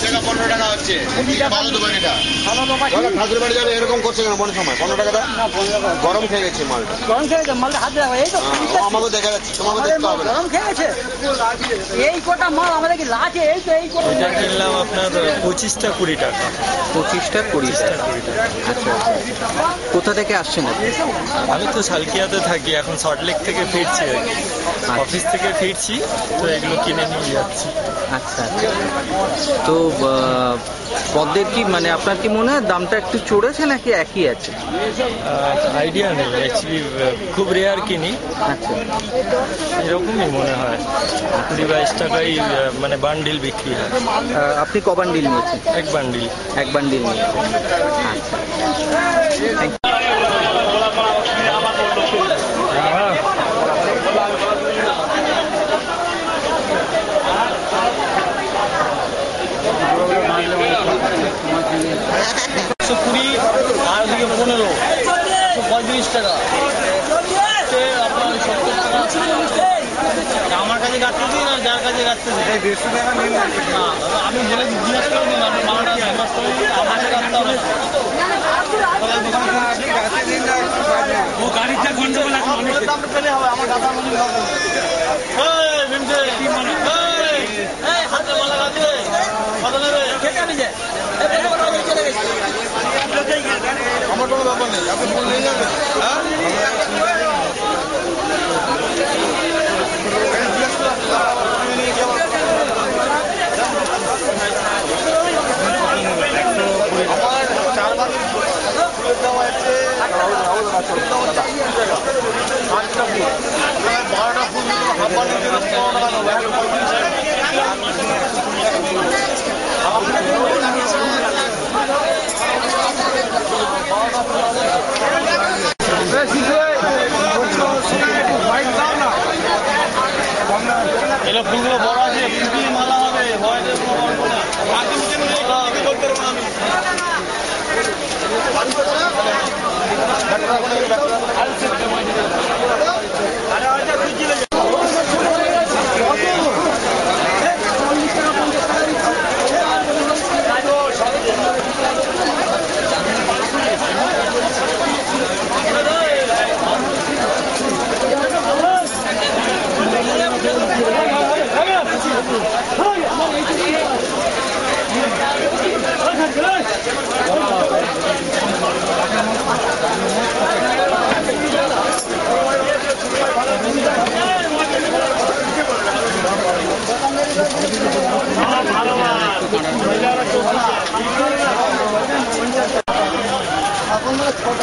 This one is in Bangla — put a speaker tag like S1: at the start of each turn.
S1: টাকা 15 টাকা হচ্ছে। ভালো দোকান এটা। ঠাকুর বাড়ি যাবে এরকম করছে কেন মনে সময়? 15 টাকা দাও। গরম খেয়ে গেছে মালটা।
S2: গরম খেয়ে গেছে মালটা হাত দেওয়া এই তো
S1: আমাকে দেখা যাচ্ছে, তোমাকে দেখতে হবে।
S2: গরম খেয়ে গেছে এই কটা মাল আমাদের কি লাচে এই তো এই কটা।
S3: এটা কিনলাম আপনার 25টা 20 টাকা।
S4: 25টা 20 টাকা। আচ্ছা আচ্ছা। কোথা থেকে আসছেন আপনি?
S3: আমি তো সালকিয়াতে থাকি, এখন সল্টলেক থেকে ফিরছি আর কি। অফিস থেকে ফিরছি, তো এগুলো কিনে নিয়ে যাচ্ছি।
S4: আচ্ছা আচ্ছা। তো পদ্মের কি মানে আপনার কি মনে হয় দামটা একটু চড়েছে নাকি একই আছে?
S3: আইডিয়া নেই অ্যাকচুয়ালি, খুব রেয়ার কিনি।
S4: আচ্ছা,
S3: এরকমই মনে হয় 20-22 টাকাই মানে বান্ডিল বিক্রি হয়।
S4: আপনি ক বান্ডিল নিয়েছেন?
S3: এক বান্ডিল।
S4: এক বান্ডিল নিয়েছেন। আচ্ছা, থ্যাংক ইউ।
S2: আর দিকে 15, 35 টাকা আপনার 70 টাকা। আমার কাছে গাড়তে দিই না, যার কাছে গাড়তে দিই 150 টাকা নিন না। আমি বলে জিজ্ঞাসা করে দিন আপনি মালটা জিজ্ঞাসা করে দিন, আমার কাছে গাড়তে হবে না। ও গাড়িটা গন্ডগোল আছে, অনেক দাম পেলে হবে আমার গাড়া মনে হবে। এই ভীমকে কি মানে এই হাতে মালা গাড়তে কত নেবে? ঠিক আছে যে এই বড় বড় চলে গেছে।
S1: আমার কোনো ব্যাপার নেই, আপনি ফুল নিয়ে যাবেন। হ্যাঁ
S2: এগুলো ফুলগুলো বড় আছে, ফুল মালা হবে
S1: ছোট